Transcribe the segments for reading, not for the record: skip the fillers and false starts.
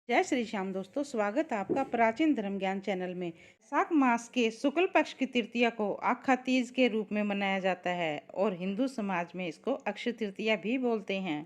जय श्री श्याम दोस्तों, स्वागत है आपका प्राचीन धर्म ज्ञान चैनल में। वैशाख मास के शुक्ल पक्ष की तृतीया को आखा तीज के रूप में मनाया जाता है और हिंदू समाज में इसको अक्षय तृतीया भी बोलते हैं।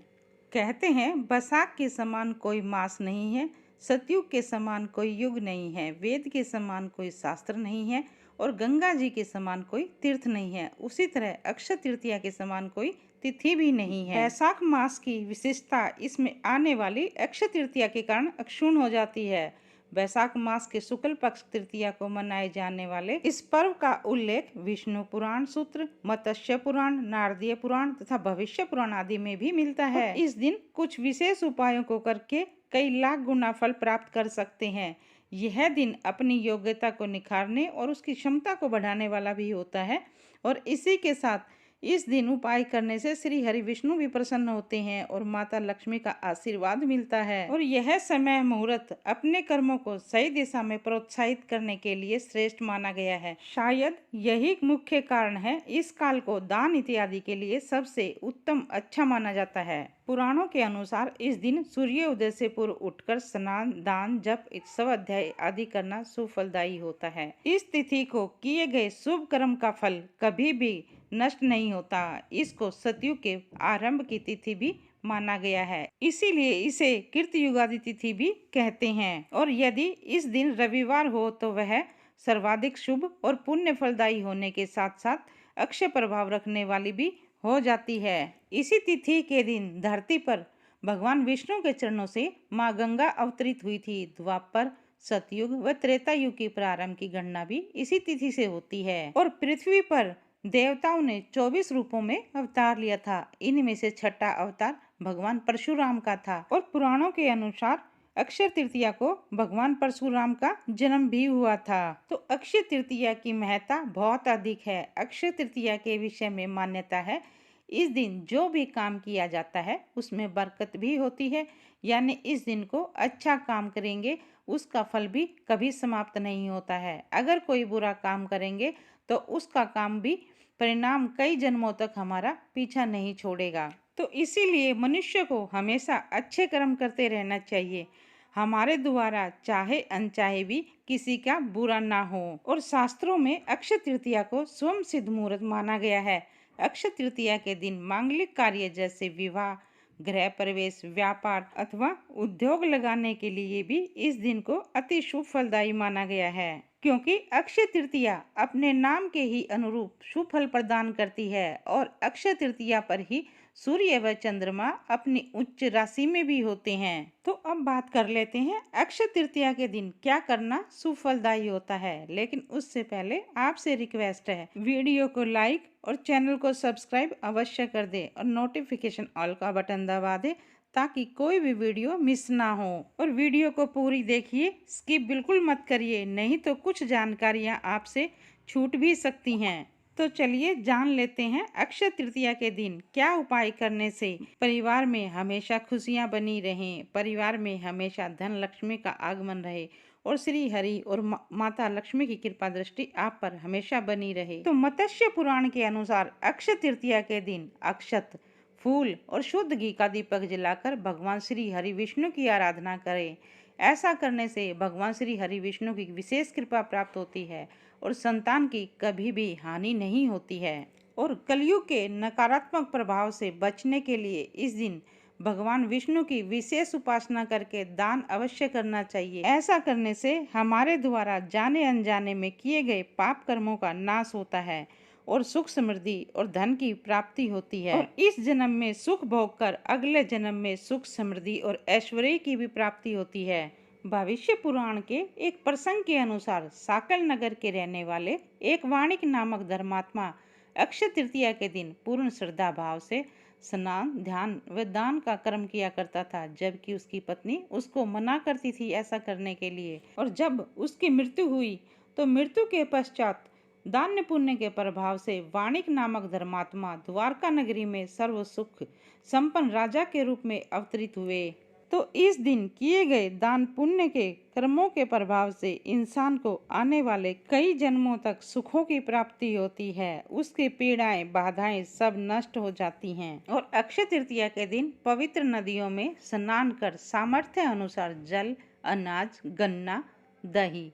कहते हैं वैशाख के समान कोई मास नहीं है, सतयुग के समान कोई युग नहीं है, वेद के समान कोई शास्त्र नहीं है और गंगा जी के समान कोई तीर्थ नहीं है। उसी तरह अक्षय तृतीया के समान कोई तिथि भी नहीं है। वैशाख मास की विशेषता इसमें आने वाली अक्षय तृतीया के कारण अक्षुण्ण हो जाती है। वैशाख मास के शुक्ल पक्ष तृतीया को मनाए जाने वाले इस पर्व का उल्लेख विष्णु पुराण सूत्र, मत्स्य पुराण, नारदीय पुराण तथा भविष्य पुराण आदि में भी मिलता है। इस दिन कुछ विशेष उपायों को करके कई लाख गुना फल प्राप्त कर सकते हैं। यह दिन अपनी योग्यता को निखारने और उसकी क्षमता को बढ़ाने वाला भी होता है और इसी के साथ इस दिन उपाय करने से श्री हरि विष्णु भी प्रसन्न होते हैं और माता लक्ष्मी का आशीर्वाद मिलता है। और यह समय मुहूर्त अपने कर्मों को सही दिशा में प्रोत्साहित करने के लिए श्रेष्ठ माना गया है। शायद यही मुख्य कारण है इस काल को दान इत्यादि के लिए सबसे उत्तम अच्छा माना जाता है। पुराणों के अनुसार इस दिन सूर्य उदय से पूर्व उठकर स्नान, दान, जप, स्वाध्याय आदि करना सुफलदायी होता है। इस तिथि को किए गए शुभ कर्म का फल कभी भी नष्ट नहीं होता। इसको सतयुग के आरंभ की तिथि भी माना गया है, इसीलिए इसे कीर्ति युगादि तिथि भी कहते हैं। और यदि इस दिन रविवार हो तो वह सर्वाधिक शुभ और पुण्य फलदायी होने के साथ साथ अक्षय प्रभाव रखने वाली भी हो जाती है। इसी तिथि के दिन धरती पर भगवान विष्णु के चरणों से माँ गंगा अवतरित हुई थी। द्वापर, सतयुग व त्रेता युग की प्रारंभ की गणना भी इसी तिथि से होती है। और पृथ्वी पर देवताओं ने 24 रूपों में अवतार लिया था। इनमें से छठा अवतार भगवान परशुराम का था और पुराणों के अनुसार अक्षय तृतीया को भगवान परशुराम का जन्म भी हुआ था। तो अक्षय तृतीया की महत्ता बहुत अधिक है। अक्षय तृतीया के विषय में मान्यता है इस दिन जो भी काम किया जाता है उसमें बरकत भी होती है, यानी इस दिन को अच्छा काम करेंगे उसका फल भी कभी समाप्त नहीं होता है। अगर कोई बुरा काम करेंगे तो उसका काम भी परिणाम कई जन्मों तक हमारा पीछा नहीं छोड़ेगा। तो इसीलिए मनुष्य को हमेशा अच्छे कर्म करते रहना चाहिए। हमारे द्वारा चाहे अनचाहे भी किसी का बुरा ना हो। और शास्त्रों में अक्षय तृतीया को स्वयं सिद्ध मुहूर्त माना गया है। अक्षय तृतीया के दिन मांगलिक कार्य जैसे विवाह, गृह प्रवेश, व्यापार अथवा उद्योग लगाने के लिए भी इस दिन को अति शुभ फलदायी माना गया है, क्योंकि अक्षय तृतीया अपने नाम के ही अनुरूप शुभ फल प्रदान करती है और अक्षय तृतीया पर ही सूर्य व चंद्रमा अपनी उच्च राशि में भी होते हैं। तो अब बात कर लेते हैं अक्षय तृतीया के दिन क्या करना शुभ फलदायी होता है। लेकिन उससे पहले आपसे रिक्वेस्ट है, वीडियो को लाइक और चैनल को सब्सक्राइब अवश्य कर दे और नोटिफिकेशन ऑल का बटन दबा दे ताकि कोई भी वीडियो मिस ना हो। और वीडियो को पूरी देखिए, स्किप बिल्कुल मत करिए, नहीं तो कुछ जानकारियां आपसे छूट भी सकती हैं। तो चलिए जान लेते हैं अक्षय तृतीया के दिन क्या उपाय करने से परिवार में हमेशा खुशियां बनी रहें, परिवार में हमेशा धन लक्ष्मी का आगमन रहे और श्री हरि और माता लक्ष्मी की कृपा दृष्टि आप पर हमेशा बनी रहे। तो मत्स्य पुराण के अनुसार अक्षय तृतीया के दिन अक्षत, फूल और शुद्ध घी का दीपक जलाकर भगवान श्री हरि विष्णु की आराधना करें। ऐसा करने से भगवान श्री हरि विष्णु की विशेष कृपा प्राप्त होती है और संतान की कभी भी हानि नहीं होती है। और कलयुग के नकारात्मक प्रभाव से बचने के लिए इस दिन भगवान विष्णु की विशेष उपासना करके दान अवश्य करना चाहिए। ऐसा करने से हमारे द्वारा जाने अनजाने में किए गए पाप कर्मों का नाश होता है और सुख, समृद्धि और धन की प्राप्ति होती है। और इस जन्म में सुख भोग कर अगले जन्म में सुख, समृद्धि और ऐश्वर्य की भी प्राप्ति होती है। भविष्य पुराण के एक प्रसंग के अनुसार साकल नगर के रहने वाले एक वाणिक नामक धर्मात्मा अक्षय तृतीया के दिन पूर्ण श्रद्धा भाव से स्नान, ध्यान व दान का कर्म किया करता था, जबकि उसकी पत्नी उसको मना करती थी ऐसा करने के लिए। और जब उसकी मृत्यु हुई तो मृत्यु के पश्चात दान पुण्य के प्रभाव से वाणिक नामक धर्मात्मा द्वारका नगरी में सर्व सुख संपन्न राजा के रूप में अवतरित हुए। तो इस दिन किए गए दान पुण्य के कर्मों के प्रभाव से इंसान को आने वाले कई जन्मों तक सुखों की प्राप्ति होती है। उसकी पीड़ाएं बाधाएं सब नष्ट हो जाती हैं। और अक्षय तृतीया के दिन पवित्र नदियों में स्नान कर सामर्थ्य अनुसार जल, अनाज, गन्ना, दही,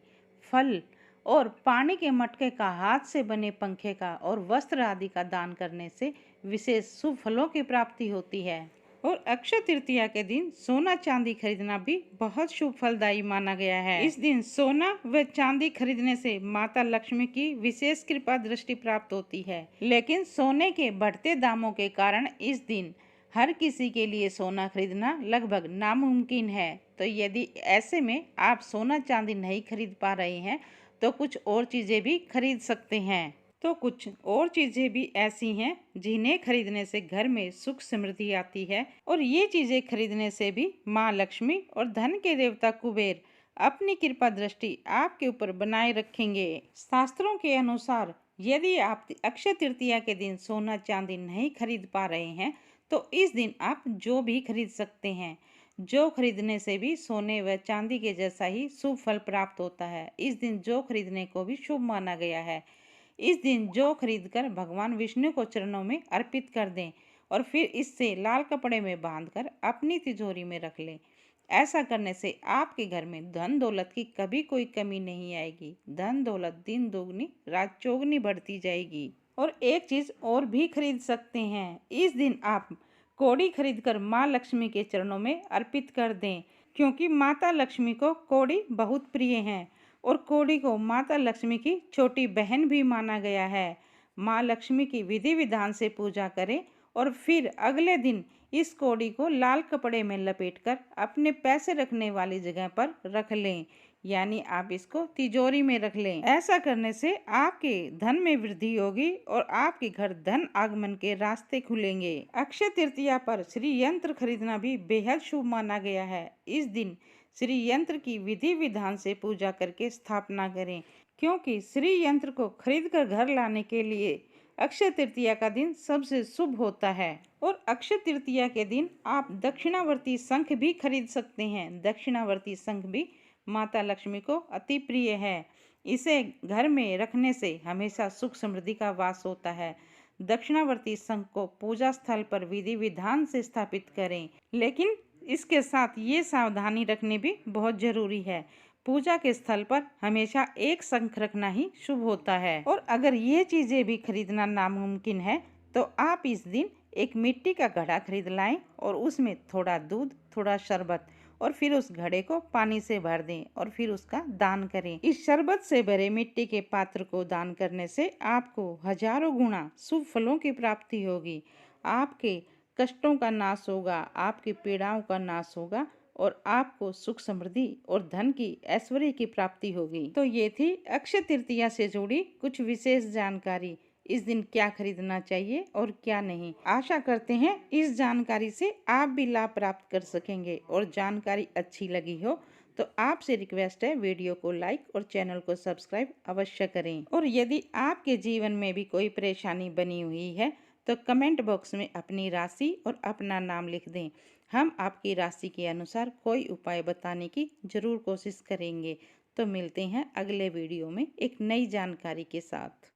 फल और पानी के मटके का, हाथ से बने पंखे का और वस्त्र आदि का दान करने से विशेष शुभ फलों की प्राप्ति होती है। और अक्षय तृतीया के दिन सोना चांदी खरीदना भी बहुत शुभ फलदायी माना गया है। इस दिन सोना व चांदी खरीदने से माता लक्ष्मी की विशेष कृपा दृष्टि प्राप्त होती है। लेकिन सोने के बढ़ते दामों के कारण इस दिन हर किसी के लिए सोना खरीदना लगभग नामुमकिन है। तो यदि ऐसे में आप सोना चांदी नहीं खरीद पा रहे हैं तो कुछ और चीजें भी खरीद सकते हैं। तो कुछ और चीजें भी ऐसी हैं जिन्हें खरीदने से घर में सुख समृद्धि आती है। और ये चीजें खरीदने से भी माँ लक्ष्मी और धन के देवता कुबेर अपनी कृपा दृष्टि आपके ऊपर बनाए रखेंगे। शास्त्रों के अनुसार यदि आप अक्षय तृतीया के दिन सोना चांदी नहीं खरीद पा रहे हैं तो इस दिन आप जो भी खरीद सकते हैं, जो खरीदने से भी सोने व चांदी के जैसा ही शुभ फल प्राप्त होता है। इस दिन जो खरीदने को भी शुभ माना गया है। इस दिन जो खरीदकर भगवान विष्णु को चरणों में अर्पित कर दें और फिर इससे लाल कपड़े में बांधकर अपनी तिजोरी में रख लें। ऐसा करने से आपके घर में धन दौलत की कभी कोई कमी नहीं आएगी। धन दौलत दिन दोगुनी रात चौगुनी बढ़ती जाएगी। और एक चीज और भी खरीद सकते हैं। इस दिन आप कौड़ी खरीदकर माँ लक्ष्मी के चरणों में अर्पित कर दें, क्योंकि माता लक्ष्मी को कौड़ी बहुत प्रिय है और कौड़ी को माता लक्ष्मी की छोटी बहन भी माना गया है। माँ लक्ष्मी की विधि विधान से पूजा करें और फिर अगले दिन इस कौड़ी को लाल कपड़े में लपेटकर अपने पैसे रखने वाली जगह पर रख लें, यानी आप इसको तिजोरी में रख लें। ऐसा करने से आपके धन में वृद्धि होगी और आपके घर धन आगमन के रास्ते खुलेंगे। अक्षय तृतीया पर श्री यंत्र खरीदना भी बेहद शुभ माना गया है। इस दिन श्री यंत्र की विधि विधान से पूजा करके स्थापना करें, क्योंकि श्री यंत्र को खरीद कर घर लाने के लिए अक्षय तृतीया का दिन सबसे शुभ होता है। और अक्षय तृतीया के दिन आप दक्षिणावर्ती शंख भी खरीद सकते हैं। दक्षिणावर्ती शंख भी माता लक्ष्मी को अति प्रिय है। इसे घर में रखने से हमेशा सुख समृद्धि का वास होता है। दक्षिणावर्ती शंख को पूजा स्थल पर विधि विधान से स्थापित करें, लेकिन इसके साथ ये सावधानी रखनी भी बहुत जरूरी है। पूजा के स्थल पर हमेशा एक शंख रखना ही शुभ होता है। और अगर ये चीजें भी खरीदना नामुमकिन है तो आप इस दिन एक मिट्टी का घड़ा खरीद लाएं और उसमें थोड़ा दूध, थोड़ा शरबत और फिर उस घड़े को पानी से भर दें और फिर उसका दान करें। इस शरबत से भरे मिट्टी के पात्र को दान करने से आपको हजारों गुना शुभ फलों की प्राप्ति होगी। आपके कष्टों का नाश होगा, आपकी पीड़ाओं का नाश होगा और आपको सुख समृद्धि और धन की ऐश्वर्य की प्राप्ति होगी। तो ये थी अक्षय तृतीया से जुड़ी कुछ विशेष जानकारी। इस दिन क्या खरीदना चाहिए और क्या नहीं। आशा करते हैं इस जानकारी से आप भी लाभ प्राप्त कर सकेंगे। और जानकारी अच्छी लगी हो तो आपसे रिक्वेस्ट है, वीडियो को लाइक और चैनल को सब्सक्राइब अवश्य करें। और यदि आपके जीवन में भी कोई परेशानी बनी हुई है तो कमेंट बॉक्स में अपनी राशि और अपना नाम लिख दें। हम आपकी राशि के अनुसार कोई उपाय बताने की जरूर कोशिश करेंगे। तो मिलते हैं अगले वीडियो में एक नई जानकारी के साथ।